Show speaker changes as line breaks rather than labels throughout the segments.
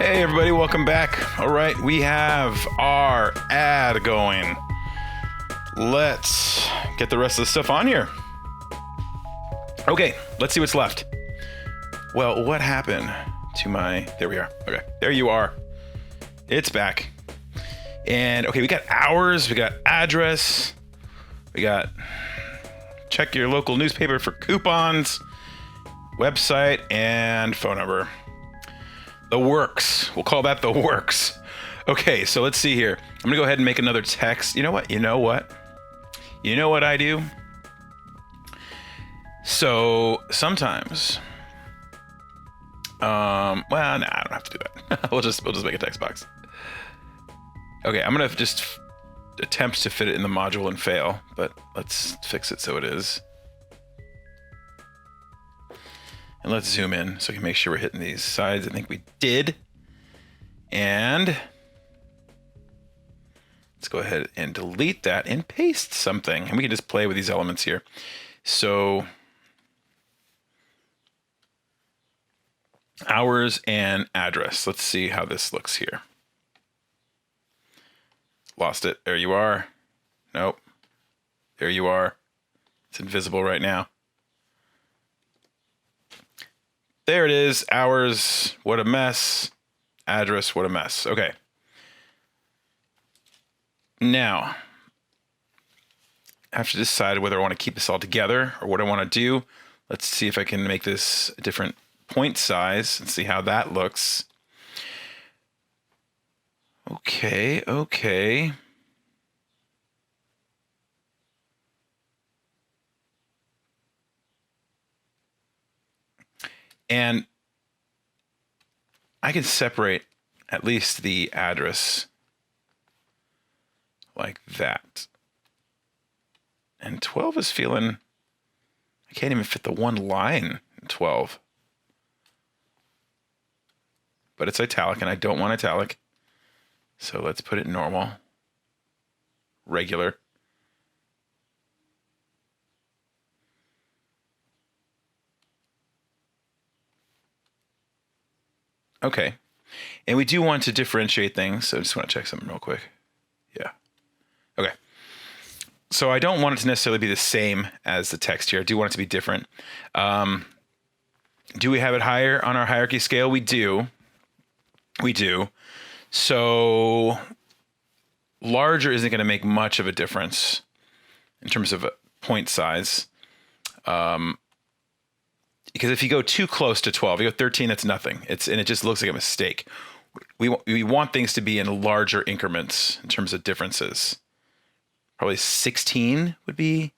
Hey everybody, welcome back. All right, we have our ad going. Let's get the rest of the stuff on here. Okay, let's see what's left. Well, what happened to my... There we are. Okay, there you are. It's back. And okay, we got hours, we got address, we got check your local newspaper for coupons, website, and phone number. The works. We'll call that the works. Okay, so let's see here. I'm gonna go ahead and make another text. You know what? You know what I do? So sometimes, well, nah, I don't have to do that. we'll just make a text box. Okay, I'm gonna just attempt to fit it in the module and fail, but let's fix it so it is. And let's zoom in so we can make sure we're hitting these sides. I think we did. And let's go ahead and delete that and paste something. And we can just play with these elements here. So hours and address. Let's see how this looks here. Lost it. There you are. Nope. There you are. It's invisible right now. There it is. Hours, what a mess. Address, what a mess. Okay. Now, I have to decide whether I want to keep this all together or what I want to do. Let's see if I can make this a different point size and see how that looks. Okay. And I can separate at least the address like that. And 12 is feeling, I can't even fit the one line in 12. But it's italic and I don't want italic. So let's put it normal, regular. Okay, and we do want to differentiate things, so I just want to check something real quick. Yeah. Okay. So I don't want it to necessarily be the same as the text here. I do want it to be different. Do we have it higher on our hierarchy scale? We do. We do. So larger isn't going to make much of a difference in terms of a point size. Because if you go too close to 12, you go 13, that's nothing. And it just looks like a mistake. We want things to be in larger increments in terms of differences. Probably 16 would be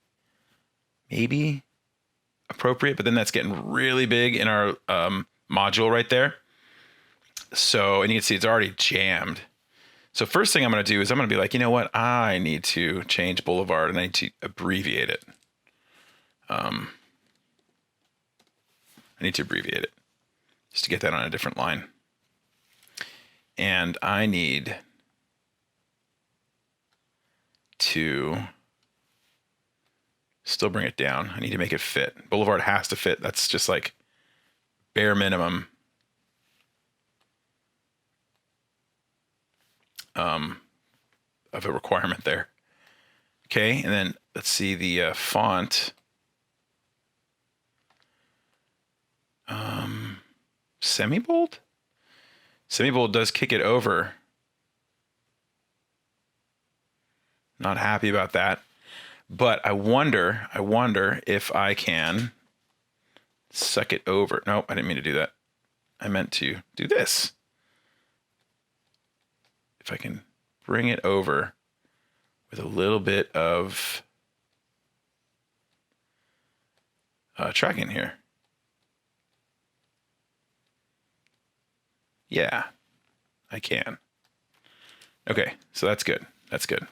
maybe appropriate, but then that's getting really big in our module right there. So, and you can see it's already jammed. So first thing I'm going to do is I'm going to be like, you know what? I need to change Boulevard and I need to abbreviate it. I need to abbreviate it just to get that on a different line. And I need to still bring it down. I need to make it fit. Boulevard has to fit. That's just like bare minimum. Of a requirement there. Okay, and then let's see the font. Semi-bold? Semi-bold does kick it over. Not happy about that. But I wonder if I can suck it over. Nope, I didn't mean to do that. I meant to do this. If I can bring it over with a little bit of tracking here. Yeah, I can. Okay, so that's good. That's good.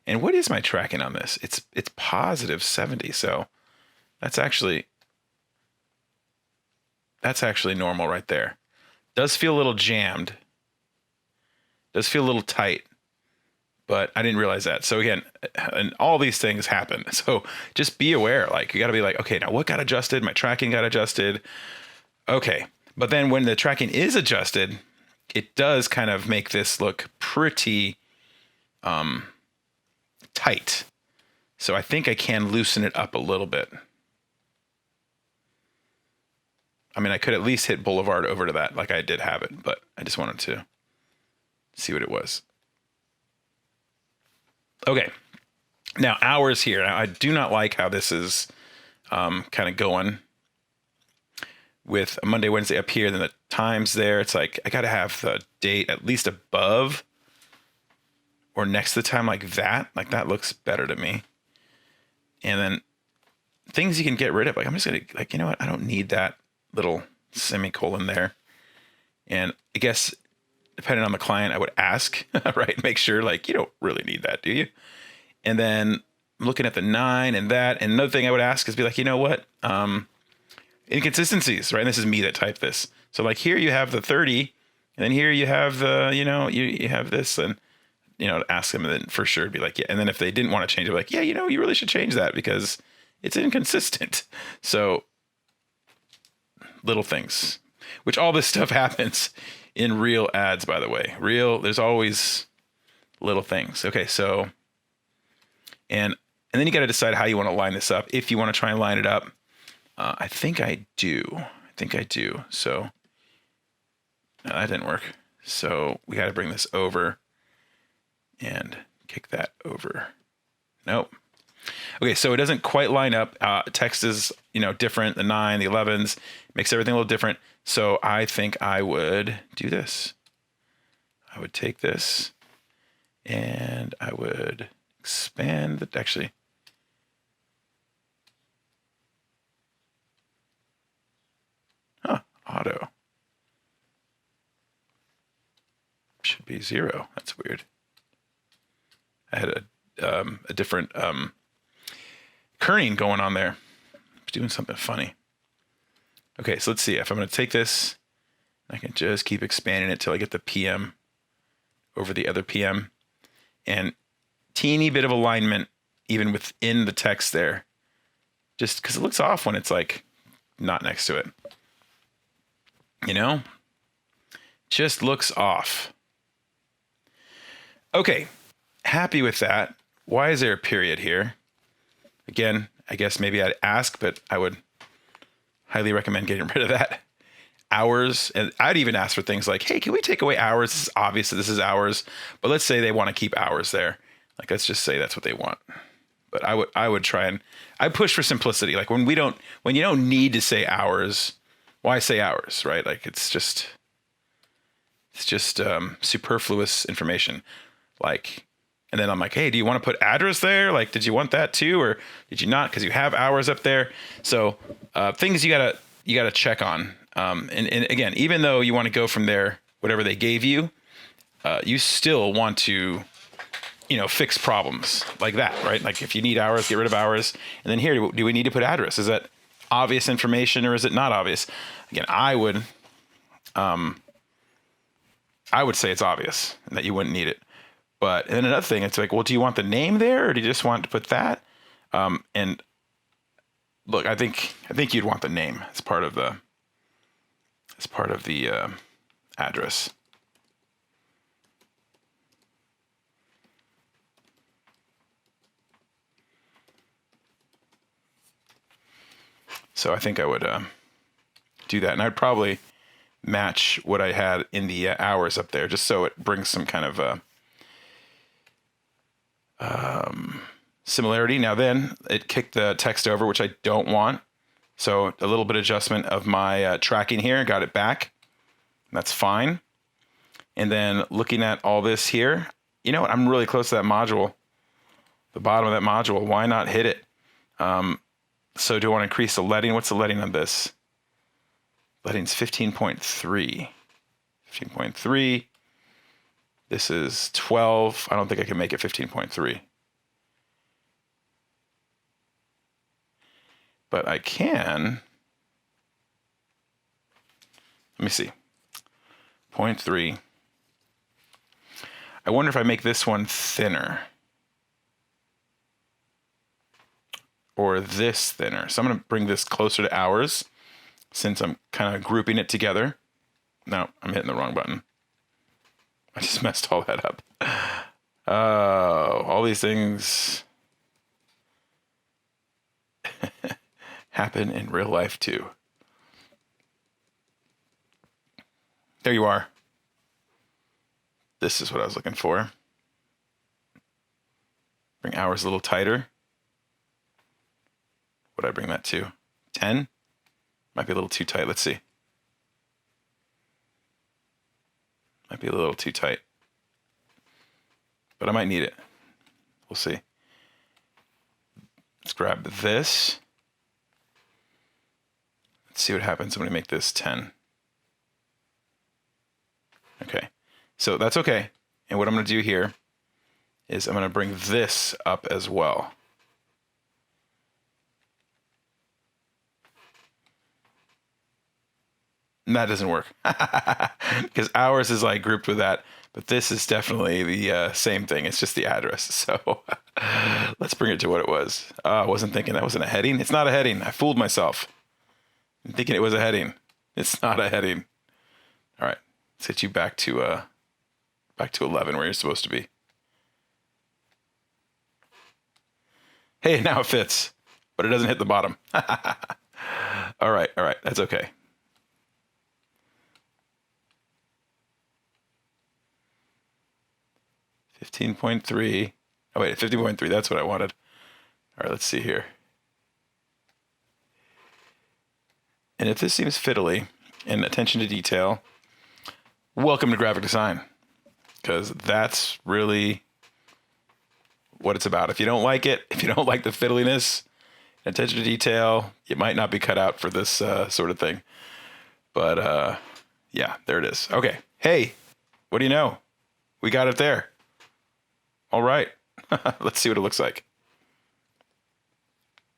And what is my tracking on this? It's positive 70, so that's actually normal right there. Does feel a little jammed. Does feel a little tight, but I didn't realize that. So again, and all these things happen. So just be aware. Like you got to be like, okay, now what got adjusted? My tracking got adjusted. Okay. But then when the tracking is adjusted, it does kind of make this look pretty tight. So I think I can loosen it up a little bit. I mean, I could at least hit Boulevard over to that like I did have it, but I just wanted to see what it was. Okay. Now, hours here. Now, I do not like how this is kind of going with a Monday, Wednesday up here, then the times there. It's like I got to have the date at least above or next to the time like that. Like that looks better to me. And then things you can get rid of. Like I'm just going to, like, you know what? I don't need that little semicolon there. And I guess depending on the client, I would ask, right? Make sure, like, you don't really need that, do you? And then looking at the 9 and that. And another thing I would ask is be like, you know what? Inconsistencies, right? And this is me that typed this. So like here you have the 30, and then here you have the, you know, you have this, and, you know, ask them, and then for sure be like, yeah. And then if they didn't want to change it, like, yeah, you know, you really should change that because it's inconsistent. So little things, which all this stuff happens in real ads, by the way. There's always little things. Okay, so, and then you got to decide how you want to line this up. If you want to try and line it up, I think I do. So no, that didn't work. So we got to bring this over and kick that over. Nope. Okay, so it doesn't quite line up. Text is, you know, different. The 9, the 11s makes everything a little different. So I think I would do this. I would take this and I would expand the, actually. Auto. Should be 0. That's weird. I had a different kerning going on there. It's doing something funny. Okay, so let's see. If I'm going to take this, I can just keep expanding it till I get the PM over the other PM. And teeny bit of alignment even within the text there. Just because it looks off when it's like not next to it. You know? Just looks off. Okay, happy with that. Why is there a period here? Again, I guess maybe I'd ask, but I would highly recommend getting rid of that. Hours, and I'd even ask for things like, hey, can we take away hours? This is obvious that this is hours, but let's say they want to keep hours there. Like, let's just say that's what they want. But I would try and I push for simplicity. Like when you don't need to say hours, why say hours, right? Like it's just superfluous information. Like, and then I'm like, hey, do you want to put address there? Like, did you want that too, or did you not? Because you have hours up there. So things you gotta check on. And again, even though you want to go from there, whatever they gave you, you still want to, you know, fix problems like that, right? Like if you need hours, get rid of hours. And then here, do we need to put address? Is that obvious information or is it not obvious? Again, I would say it's obvious and that you wouldn't need it. But and then another thing, it's like, well, do you want the name there or do you just want to put that? And look, I think you'd want the name as part of the address. So I think I would do that, and I'd probably match what I had in the hours up there, just so it brings some kind of similarity. Now then, it kicked the text over, which I don't want. So a little bit of adjustment of my tracking here, got it back. That's fine. And then looking at all this here, you know what? I'm really close to that module, the bottom of that module. Why not hit it? So do I want to increase the leading? What's the leading on this? Leading's 15.3. 15.3. This is 12. I don't think I can make it 15.3. But I can. Let me see. 0.3. I wonder if I make this one thinner. Or this thinner. So I'm going to bring this closer to hours since I'm kind of grouping it together. No, I'm hitting the wrong button. I just messed all that up. All these things happen in real life too. There you are. This is what I was looking for. Bring hours a little tighter. What did I bring that to? 10? Might be a little too tight. Let's see. Might be a little too tight. But I might need it. We'll see. Let's grab this. Let's see what happens when we make this 10. Okay. So that's okay. And what I'm going to do here is I'm going to bring this up as well. And that doesn't work because hours is like grouped with that, but this is definitely the same thing. It's just the address. So let's bring it to what it was. I wasn't thinking that wasn't a heading. It's not a heading. I fooled myself. I'm thinking it was a heading. It's not a heading. All right, let's get you back to 11 where you're supposed to be. Hey, now it fits, but it doesn't hit the bottom. All right, that's okay. $15.3. Oh wait, 50.3. That's what I wanted. All right, let's see here. And if this seems fiddly, and attention to detail, welcome to graphic design, because that's really what it's about. If you don't like it, if you don't like the fiddliness, attention to detail, you might not be cut out for this sort of thing. But yeah, there it is. Okay. Hey, what do you know? We got it there. All right. Let's see what it looks like.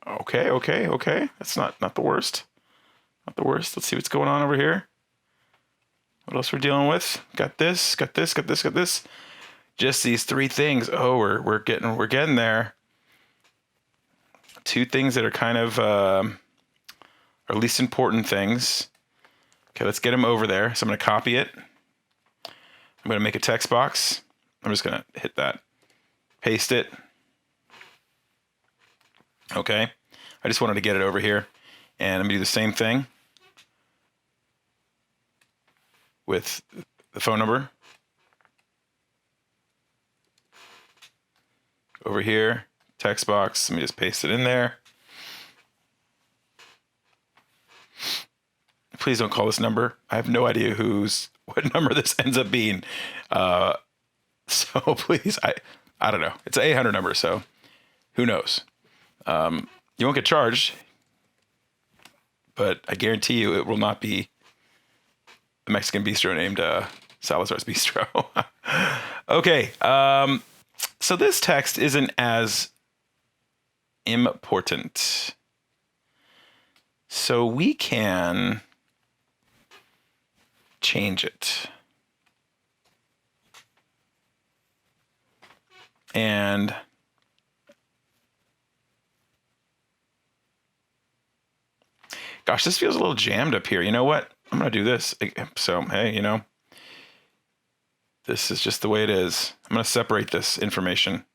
Okay. That's not the worst. Not the worst. Let's see what's going on over here. What else we're dealing with? Got this. Just these 3 things. Oh, we're getting there. 2 things that are kind of are least important things. Okay, let's get them over there. So I'm going to copy it. I'm going to make a text box. I'm just going to hit that. Paste it. Okay. I just wanted to get it over here. And I'm going to do the same thing with the phone number. Over here, text box. Let me just paste it in there. Please don't call this number. I have no idea what number this ends up being. So please, I don't know. It's an 800 number, so who knows? You won't get charged, but I guarantee you it will not be a Mexican bistro named Salazar's Bistro. Okay. So this text isn't as important. So we can change it. And gosh, this feels a little jammed up here. You know what? I'm going to do this. So, hey, this is just the way it is. I'm going to separate this information.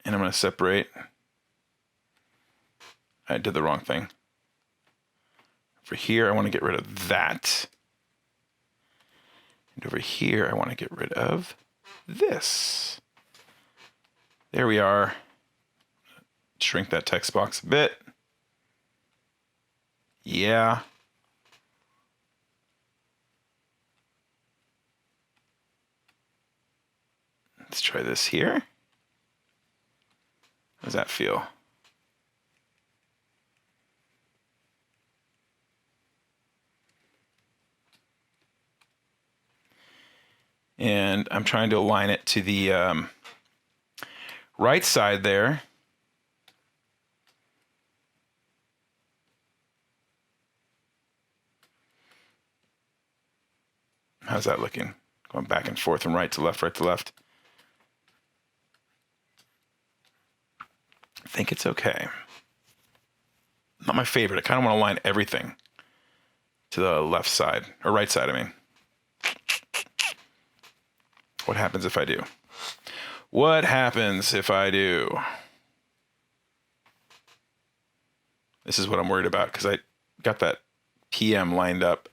And I'm going to separate. I did the wrong thing. For here, I want to get rid of that. And over here, I want to get rid of this. There we are. Shrink that text box a bit. Yeah. Let's try this here. How does that feel? And I'm trying to align it to the right side there. How's that looking? Going back and forth from right to left, right to left. I think it's okay. Not my favorite. I kind of want to align everything. to the left side, or right side, I mean. What happens if I do? What happens if I do? This is what I'm worried about, because I got that PM lined up.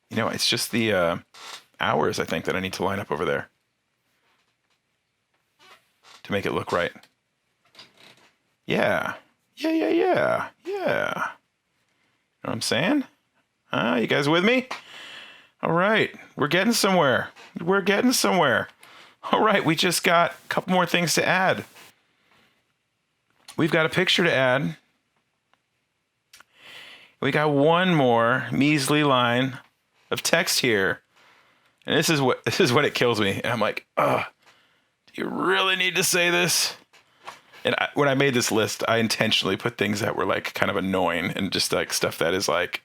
You know, it's just the hours, I think, that I need to line up over there to make it look right. Yeah. Yeah. Know what I'm saying? You guys with me? All right. We're getting somewhere. All right. We just got a couple more things to add. We've got a picture to add. We got one more measly line of text here. And this is what it kills me. And I'm like, do you really need to say this? And when I made this list, I intentionally put things that were like kind of annoying and just like stuff that is like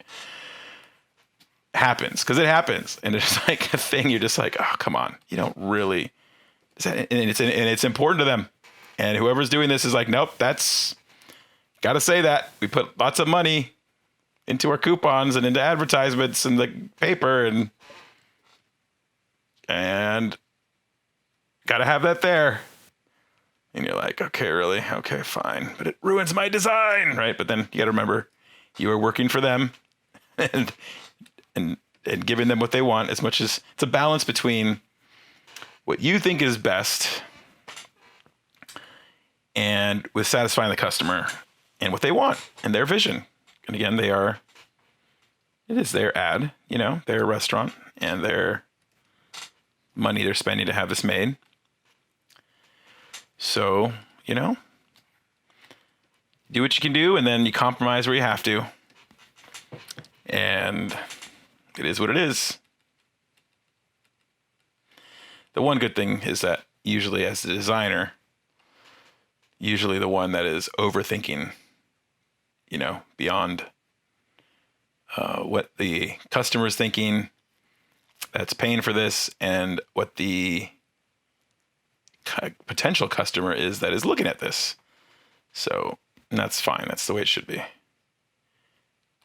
happens, because it happens. And it's like a thing you're just like, oh, come on. You don't really. And it's important to them. And whoever's doing this is like, nope, that's got to say that. We put lots of money into our coupons and into advertisements and the paper and got to have that there. And you're like, okay, really? Okay, fine. But it ruins my design, right? But then you got to remember, you are working for them and giving them what they want, as much as it's a balance between what you think is best and with satisfying the customer and what they want and their vision. And again, it is their ad, you know, their restaurant and their money they're spending to have this made. So, you know, do what you can do, and then you compromise where you have to. And it is what it is. The one good thing is that usually as the designer, usually the one that is overthinking, you know, beyond what the customer is thinking that's paying for this and what the potential customer is that is looking at this. So that's fine. That's the way it should be.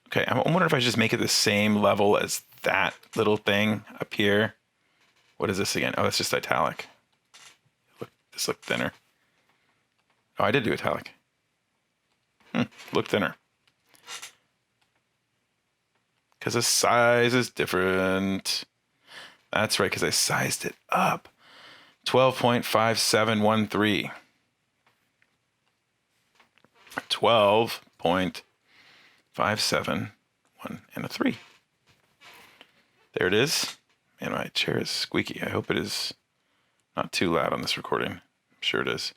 Okay, I'm wondering if I just make it the same level as that little thing up here. What is this again? Oh, it's just italic. This looked thinner. Oh, I did do italic. Look thinner. Because the size is different. That's right, because I sized it up. 12.5713. 12.571 and a 3. There it is. Man, my chair is squeaky. I hope it is not too loud on this recording. I'm sure it is.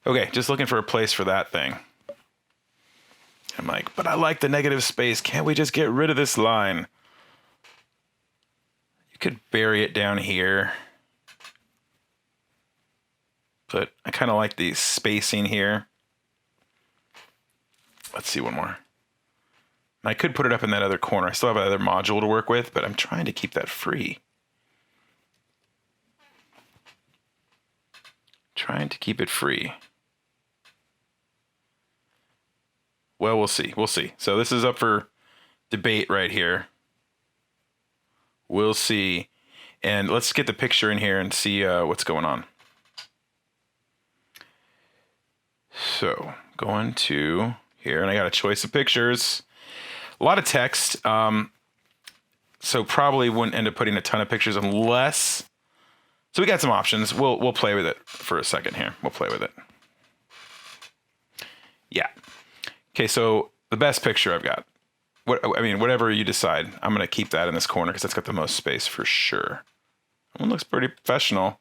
Okay, just looking for a place for that thing. I'm like, but I like the negative space. Can't we just get rid of this line? You could bury it down here. But I kind of like the spacing here. Let's see one more. And I could put it up in that other corner. I still have another module to work with, but I'm trying to keep that free. Trying to keep it free. Well, we'll see. We'll see. So this is up for debate right here. We'll see. And let's get the picture in here and see what's going on. So going to here, and I got a choice of pictures. A lot of text. So probably wouldn't end up putting a ton of pictures unless. So we got some options. We'll play with it for a second here. We'll play with it. Yeah. Okay, so the best picture I've got. Whatever you decide, I'm going to keep that in this corner because that's got the most space for sure. That one looks pretty professional.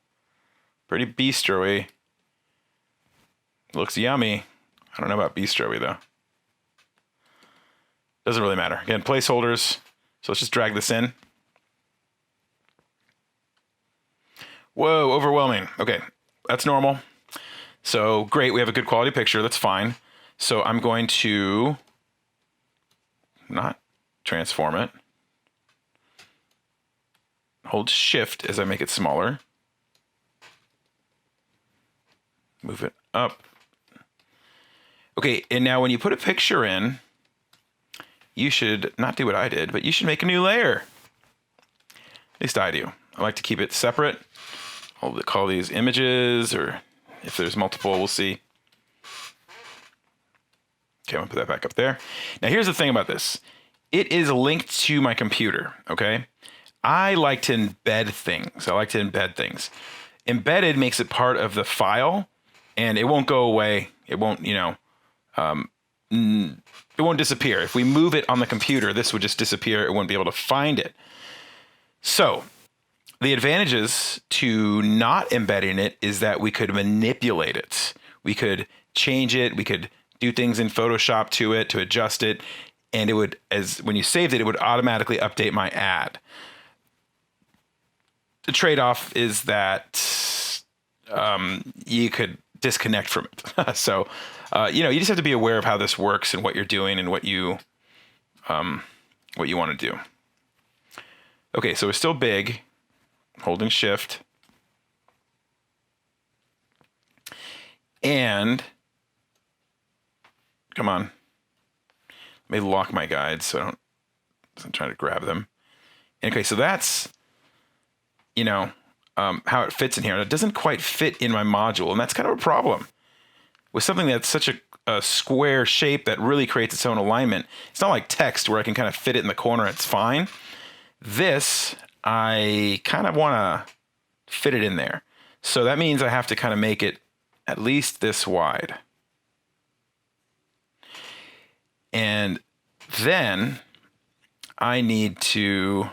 Pretty bistro-y. Looks yummy. I don't know about bistro-y, though. Doesn't really matter. Again, placeholders. So let's just drag this in. Whoa, overwhelming. Okay, that's normal. So great, we have a good quality picture. That's fine. So I'm going to not transform it. Hold shift as I make it smaller. Move it up. Okay, and now when you put a picture in, you should not do what I did, but you should make a new layer. At least I do. I like to keep it separate. I'll call these images, or if there's multiple, we'll see. Okay, I'm gonna put that back up there. Now here's the thing about this. It is linked to my computer, okay? I like to embed things. Embedded makes it part of the file, and it won't go away. It won't, it won't disappear. If we move it on the computer, this would just disappear. It wouldn't be able to find it. So the advantages to not embedding it is that we could manipulate it. We could change it. We could do things in Photoshop to it, to adjust it. And it would, when you saved it, it would automatically update my ad. The trade-off is that you could disconnect from it. So, you just have to be aware of how this works and what you're doing and what you want to do. Okay, so we're still big, holding shift. And, come on. Let me lock my guides so I'm trying to grab them. Okay, so that's, how it fits in here. It doesn't quite fit in my module, and that's kind of a problem. With something that's such a square shape that really creates its own alignment, it's not like text where I can kind of fit it in the corner, it's fine. This, I kind of want to fit it in there. So that means I have to kind of make it at least this wide. And then I need to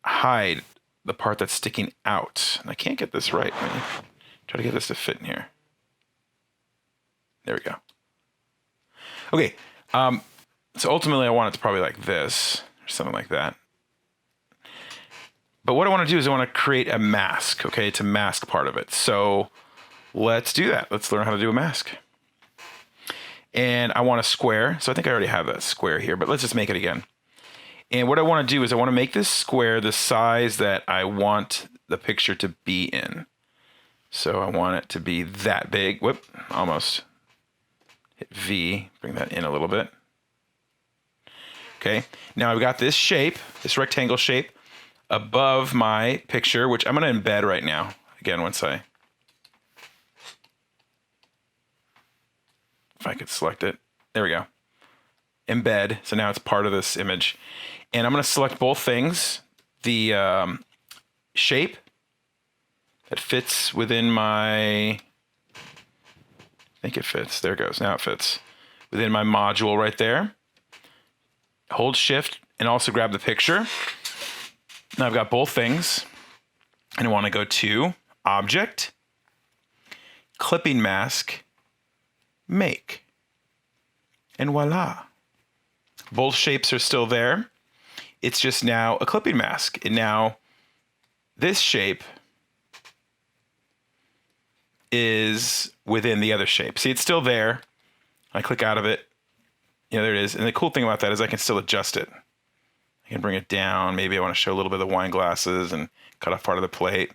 hide the part that's sticking out. And I can't get this right. Let me try to get this to fit in here. There we go. Okay. So ultimately I want it to probably like this or something like that. But what I want to do is I want to create a mask, okay, to mask part of it. So let's do that. Let's learn how to do a mask. And I want a square. So I think I already have that square here, but let's just make it again. And what I want to do is I want to make this square the size that I want the picture to be in. So I want it to be that big. Whoop, almost. Hit V, bring that in a little bit. Okay, now I've got this shape, this rectangle shape, above my picture, which I'm going to embed right now. Again, if I could select it. There we go. Embed. So now it's part of this image. And I'm going to select both things. The shape that fits within my... I think it fits. There it goes. Now it fits. Within my module right there. Hold shift and also grab the picture. Now I've got both things. And I want to go to Object, Clipping Mask, Make. And voila. Both shapes are still there. It's just now a clipping mask. And now this shape is within the other shape. See, it's still there. I click out of it. There it is. And the cool thing about that is I can still adjust it. I can bring it down. Maybe I want to show a little bit of the wine glasses and cut off part of the plate.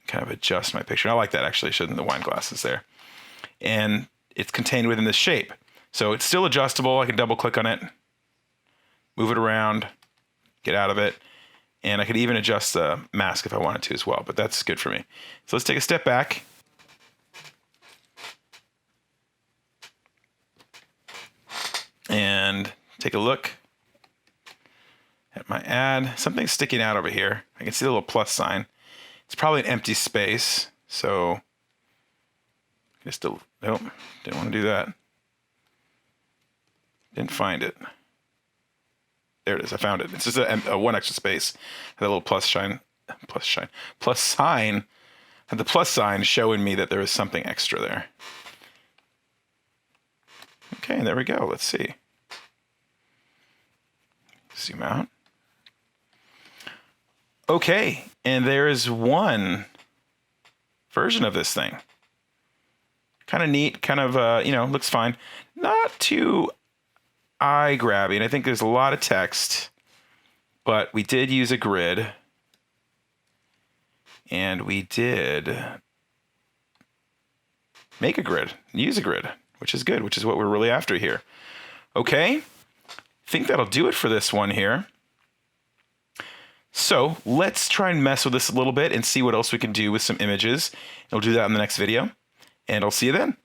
Kind of adjust my picture. I like that actually, showing the wine glasses there. And it's contained within this shape. So it's still adjustable. I can double click on it, move it around, get out of it. And I could even adjust the mask if I wanted to as well, but that's good for me. So let's take a step back. And take a look at my ad. Something's sticking out over here. I can see the little plus sign. It's probably an empty space. So nope, didn't want to do that. Didn't find it. There it is. I found it. It's just a one extra space. That little plus sign. Had the plus sign showing me that there was something extra there. Okay, there we go. Let's see. Zoom out. Okay, and there is one version of this thing. Kind of neat, kind of, looks fine. Not too eye-grabbing. I think there's a lot of text, but we did use a grid. And we did make a grid, use a grid, which is good, which is what we're really after here. Okay, I think that'll do it for this one here. So let's try and mess with this a little bit and see what else we can do with some images. And we'll do that in the next video, and I'll see you then.